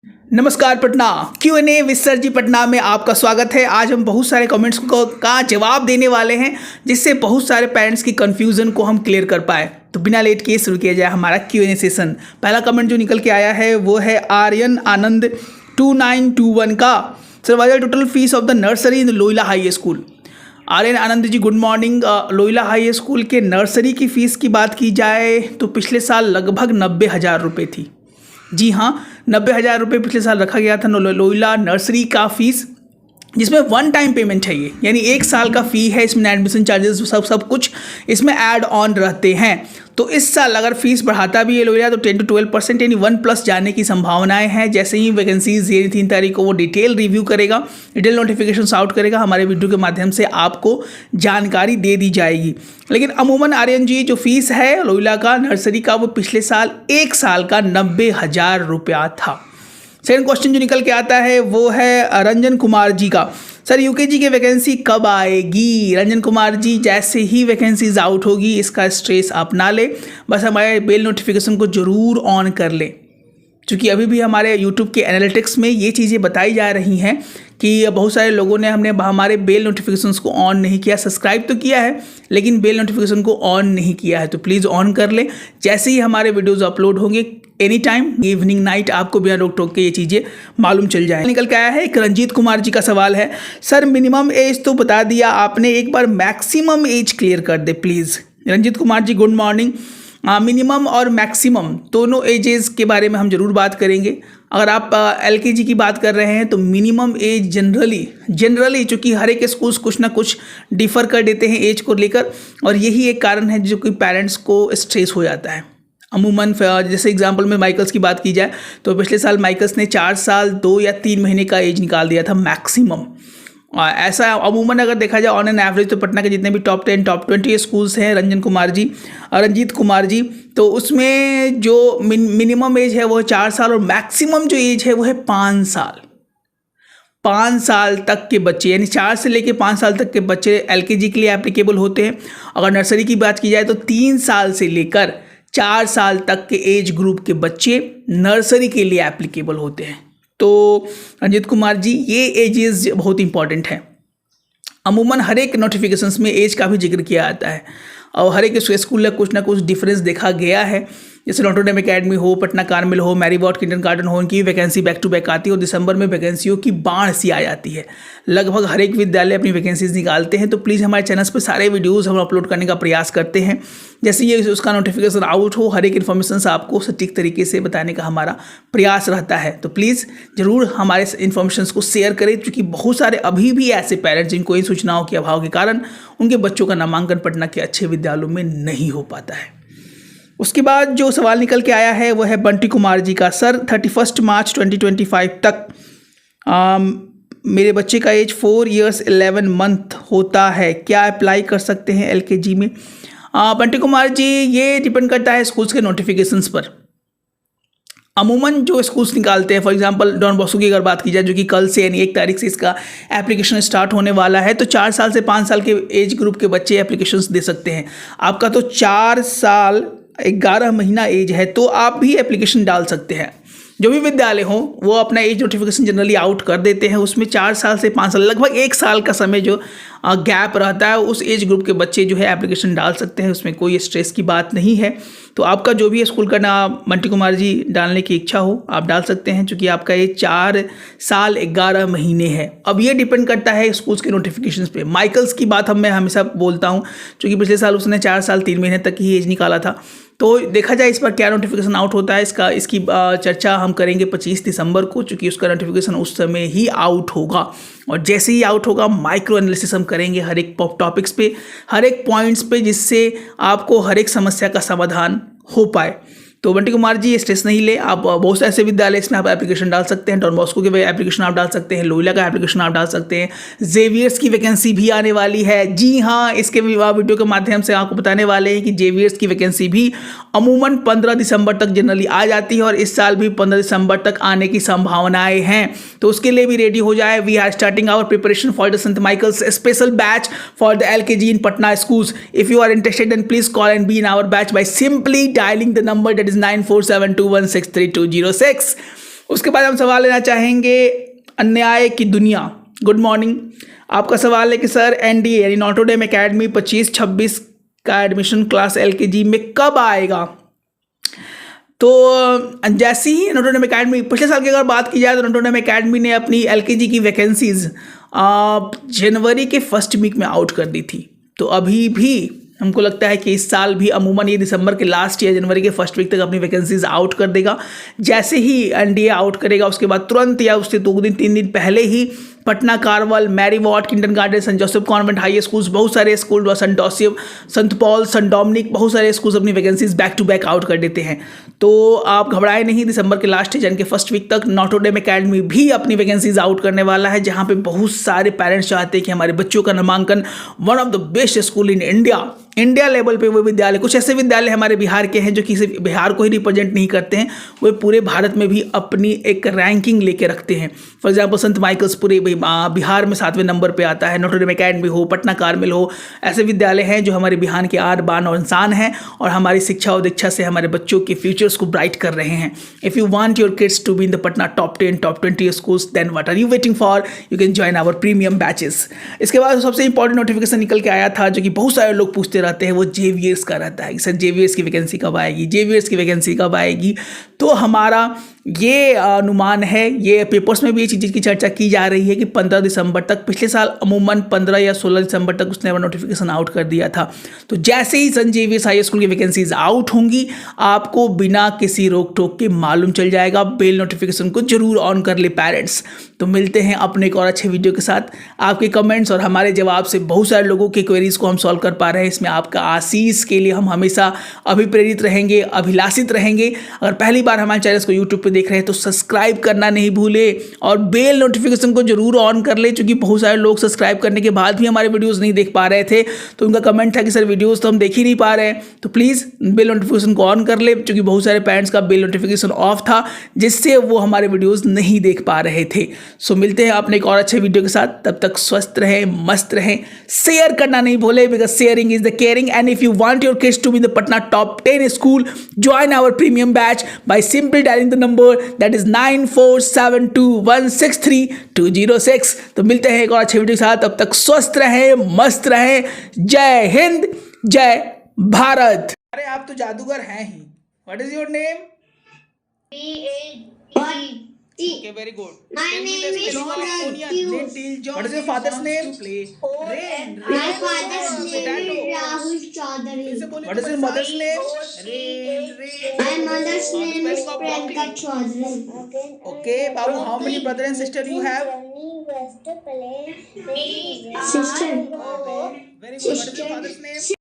नमस्कार Patna Q&A with sir जी पटना में आपका स्वागत है। आज हम बहुत सारे कमेंट्स का जवाब देने वाले हैं जिससे बहुत सारे पेरेंट्स की कंफ्यूजन को हम क्लियर कर पाए। तो बिना लेट किए शुरू किया जाए हमारा Q&A सेशन। पहला कमेंट जो निकल के आया है वो है आर्यन आनंद 2921 का। Sir what is total fees of the nursery in Lohila high school. Aryan Anand ji good morning. Lohila high school के नर्सरी की फ़ीस की बात की जाए तो पिछले साल लगभग 90,000 रुपये थी। जी हाँ, 90,000 रुपये पिछले साल रखा गया था लोहिला नर्सरी का फीस, जिसमें वन टाइम पेमेंट है ये, यानी 1 साल का फ़ी है। इसमें एडमिशन चार्जेस सब कुछ इसमें ऐड ऑन रहते हैं। तो इस साल अगर फीस बढ़ाता भी है लोहिला तो 10 to 12% यानी 1+ जाने की संभावनाएं हैं। जैसे ही वैकेंसीज ये 3 तारीख को वो डिटेल रिव्यू करेगा, डिटेल नोटिफिकेशन आउट करेगा, हमारे वीडियो के माध्यम से आपको जानकारी दे दी जाएगी। लेकिन अमूमन आर्यन जी जो फीस है लोहिला का नर्सरी का वो पिछले साल 1 साल का 90,000 रुपया था। सेकंड क्वेश्चन जो निकल के आता है वो है रंजन कुमार जी का। सर यूकेजी की वैकेंसी कब आएगी। रंजन कुमार जी जैसे ही वैकेंसीज आउट होगी इसका स्ट्रेस आप ना ले, बस हमारे बेल नोटिफिकेशन को ज़रूर ऑन कर ले, क्योंकि अभी भी हमारे यूट्यूब के एनालिटिक्स में ये चीज़ें बताई जा रही हैं कि बहुत सारे लोगों ने हमारे बेल नोटिफिकेशंस को ऑन नहीं किया। सब्सक्राइब तो किया है लेकिन बेल नोटिफिकेशन को ऑन नहीं किया है, तो प्लीज़ ऑन कर ले। जैसे ही हमारे वीडियोज़ अपलोड होंगे एनी टाइम इवनिंग नाइट आपको बिना रोक टोक के ये चीज़ें मालूम चल जाए। निकल के आया है एक रंजीत कुमार जी का सवाल है। सर मिनिमम एज तो बता दिया आपने, एक बार मैक्सिमम एज क्लियर कर दे please. Ranjeet Kumar ji good morning. Minimum और मैक्सिमम दोनों एजेस के बारे में हम ज़रूर बात करेंगे। अगर आप LKG की बात कर रहे हैं तो मिनिमम एज जनरली चूँकि हर एक स्कूल्स कुछ ना कुछ डिफ़र कर देते हैं एज को लेकर, और यही एक कारण है जो कि पेरेंट्स को स्ट्रेस हो जाता है। अमूमन जैसे एग्जांपल में माइकल्स की बात की जाए तो पिछले साल माइकल्स ने 4 साल 2 या 3 महीने का एज निकाल दिया था मैक्सिमम। ऐसा अमूमन अगर देखा जाए ऑन एन एवरेज तो पटना के जितने भी टॉप 10 टॉप 20 स्कूल्स हैं रंजीत कुमार जी, तो उसमें जो मिनिमम एज है वो 4 साल और मैक्सिमम जो एज है वो है 5 साल। 5 साल तक के बच्चे यानी 4 से लेकर 5 साल तक के बच्चे LKG के लिए एप्लीकेबल होते हैं। अगर नर्सरी की बात की जाए तो 3 साल से लेकर 4 साल तक के एज ग्रुप के बच्चे नर्सरी के लिए एप्लीकेबल होते हैं। तो रंजीत कुमार जी ये एजेस बहुत इंपॉर्टेंट है। अमूमन हर एक नोटिफिकेशंस में एज का भी जिक्र किया जाता है और हर एक स्कूल में कुछ ना कुछ डिफरेंस देखा गया है। जैसे नॉटर डेम एकेडमी हो, पटना कार्मेल हो, मैरीबॉट किंडरगार्टन हो, उनकी वैकेंसी बैक टू बैक आती है और दिसंबर में वैकेंसियों की बाढ़ सी आ जाती है। लगभग हर एक विद्यालय अपनी वैकेंसीज निकालते हैं। तो प्लीज़ हमारे चैनल्स पर सारे वीडियोज़ हम अपलोड करने का प्रयास करते हैं। जैसे ये उसका नोटिफिकेशन आउट हो हर एक इन्फॉर्मेशन आपको सटीक तरीके से बताने का हमारा प्रयास रहता है। तो प्लीज़ ज़रूर हमारे इन्फॉर्मेशन को शेयर करें, क्योंकि बहुत सारे अभी भी ऐसे पेरेंट्स जिनको इन सूचनाओं के अभाव के कारण उनके बच्चों का नामांकन पटना के अच्छे विद्यालयों में नहीं हो पाता है। उसके बाद जो सवाल निकल के आया है वो है बंटी कुमार जी का। सर 31 मार्च 2025 तक मेरे बच्चे का एज 4 years 11 month होता है, क्या अप्लाई कर सकते हैं LKG में। बंटी कुमार जी ये डिपेंड करता है स्कूल्स के नोटिफिकेशंस पर। अमूमन जो स्कूल्स निकालते हैं, फॉर एग्जांपल डॉन बॉस्को की अगर बात की जाए जो कि कल से यानी 1 तारीख से इसका एप्लीकेशन स्टार्ट होने वाला है, तो 4 साल से 5 साल के एज ग्रुप के बच्चे एप्लीकेशंस दे सकते हैं। आपका तो 4 साल 11 महीना एज है तो आप भी एप्लीकेशन डाल सकते हैं। जो भी विद्यालय हो वो अपना एज नोटिफिकेशन जनरली आउट कर देते हैं। उसमें 4 साल से 5 साल लगभग 1 साल का समय जो गैप रहता है उस एज ग्रुप के बच्चे जो है एप्लीकेशन डाल सकते हैं। उसमें कोई स्ट्रेस की बात नहीं है। तो आपका जो भी स्कूल का नाम बंटी कुमार जी डालने की इच्छा हो आप डाल सकते हैं, क्योंकि आपका ये 4 साल 11 महीने है। अब ये डिपेंड करता है स्कूल्स के नोटिफिकेशंस पे। माइकल्स की बात मैं हमेशा बोलता हूँ, क्योंकि पिछले साल उसने 4 साल 3 महीने तक ही एज निकाला था। तो देखा जाए इस पर क्या नोटिफिकेशन आउट होता है, इसकी चर्चा हम करेंगे 25 दिसंबर को, क्योंकि उसका नोटिफिकेशन उस समय ही आउट होगा। और जैसे ही आउट होगा माइक्रो एनालिसिस हम करेंगे हर एक टॉपिक्स पे, हर एक पॉइंट्स पे, जिससे आपको हर एक समस्या का समाधान हो पाए। तो बंटी कुमार जी ये स्ट्रेस नहीं ले, आप बहुत से ऐसे विद्यालय इसमें आप एप्लीकेशन डाल सकते हैं। डॉन बॉस्को के एप्लीकेशन आप डाल सकते हैं, लोहिला का एप्लीकेशन आप डाल सकते हैं, जेवियर्स की वैकेंसी भी आने वाली है। जी हाँ, इसके वीडियो के माध्यम से आपको बताने वाले हैं कि जेवियर्स की वैकेंसी भी अमूमन 15 दिसंबर तक जनरली आ जाती है और इस साल भी 15 दिसंबर तक आने की संभावनाएं हैं। तो उसके लिए भी रेडी हो जाए। We are starting our preparation for the Saint Michael's special batch for the LKG in Patna schools. If you are interested, then please call and be in our batch by simply dialing the number that is 9472163206. उसके बाद हम सवाल लेना चाहेंगे अन्याय की दुनिया। Good morning. आपका सवाल है कि सर एनडीए यानी नॉटर डेम एकेडमी 25-26 का एडमिशन क्लास एलकेजी में कब आएगा? तो जैसे ही नोटर डेम एकेडमी पिछले साल की अगर बात की जाए तो नोटर डेम एकेडमी ने अपनी एलकेजी की वैकेंसीज जनवरी के फर्स्ट वीक में आउट कर दी थी। तो अभी भी हमको लगता है कि इस साल भी अमूमन ये दिसंबर के लास्ट या जनवरी के फर्स्ट वीक तक अपनी वैकेंसीज आउट कर देगा। जैसे ही एनडीए आउट करेगा उसके बाद तुरंत या उससे 2 दिन 3 दिन पहले ही Patna Carmel, Mary Ward kindergarten, saint Joseph convent high schools, बहुत सारे school, saint Joseph, saint Paul, saint Dominic, बहुत सारे स्कूल्स अपनी vacancies back to back out कर देते हैं। तो आप घबराए नहीं, दिसंबर के लास्ट जन के फर्स्ट वीक तक नॉटर डेम एकेडमी भी अपनी वैकेंसीज आउट करने वाला है, जहाँ पे बहुत सारे पेरेंट्स चाहते हैं कि हमारे बच्चों का नामांकन one of the best school in India level पे वो विद्यालय, कुछ ऐसे विद्यालय हमारे बिहार के हैं जो कि सिर्फ बिहार को ही रिप्रेजेंट नहीं करते हैं, वो पूरे भारत में भी अपनी एक रैंकिंग लेके रखते हैं। फॉर एग्जांपल संत माइकल्स पूरे बिहार में 7वें नंबर पे आता है, नोटर डेम एकेडमी हो, पटना कार्मेल हो, ऐसे विद्यालय हैं जो हमारे बिहार के आन बान और इंसान हैं और हमारी शिक्षा और दीक्षा से हमारे बच्चों के फ्यूचर्स को ब्राइट कर रहे हैं। If you want your kids to be in the Patna top 10, top 20 schools, then what are you waiting for? You can join our premium batches. इसके बाद सबसे इंपॉर्टेंट नोटिफिकेशन निकल के आया था जो कि बहुत सारे लोग पूछते रहते हैं, वो जेवीएस का रहता है कि सर जेवीएस की वैकेंसी कब आएगी, जेवीएस की वैकेंसी कब आएगी। तो हमारा ये अनुमान है, ये पेपर्स में भी ये चीज़ की चर्चा की जा रही है कि 15 दिसंबर तक, पिछले साल अमूमन 15 या 16 दिसंबर तक उसने अपना नोटिफिकेशन आउट कर दिया था। तो जैसे ही सन जेवीएस हाई स्कूल की वैकेंसीज आउट होंगी आपको बिना किसी रोक टोक के मालूम चल जाएगा। बेल नोटिफिकेशन को जरूर ऑन कर ले पेरेंट्स। तो मिलते हैं अपने एक और अच्छे वीडियो के साथ। आपके कमेंट्स और हमारे जवाब से बहुत सारे लोगों के क्वेरीज को हम सॉल्व कर पा रहे हैं, इसमें आपका आशीष के लिए हम हमेशा अभिप्रेरित रहेंगे, अभिलाषित रहेंगे। अगर पहली बार हमारे चैनल को यूट्यूब पे देख रहे हैं तो सब्सक्राइब करना नहीं भूले और बेल नोटिफिकेशन को जरूर ऑन कर ले, क्योंकि बहुत सारे लोग सब्सक्राइब करने के बाद भी हमारे वीडियोस नहीं देख पा रहे थे। तो उनका कमेंट था कि सर वीडियोस तो हम देख ही नहीं पा रहे हैं, तो प्लीज़ बेल नोटिफिकेशन को ऑन कर ले, क्योंकि बहुत सारे पेरेंट्स का बेल नोटिफिकेशन ऑफ था जिससे वो हमारे वीडियोज़ नहीं देख पा रहे थे। सो मिलते हैं अपने एक और अच्छे वीडियो के साथ, तब तक स्वस्थ रहें, मस्त रहें। शेयर करना नहीं भूले, because sharing is the caring. And if you want your kids to be in the Patna top 10 school, join our premium batch by simply dialing the number that is 9472163206। तो मिलते हैं एक और अच्छे वीडियो के साथ, तब तक स्वस्थ रहें, मस्त रहें। जय हिंद, जय भारत। अरे आप तो जादूगर हैं ही। What is your name? Okay, very good. My name is John. What is your father's name? Rain. My father's name is Rahul Chaudhary. What is your mother's name? My mother's name is Priyanka Chaudhary. Okay, Babu, how many brothers and sisters you have? Sister. Very good. What is your father's name?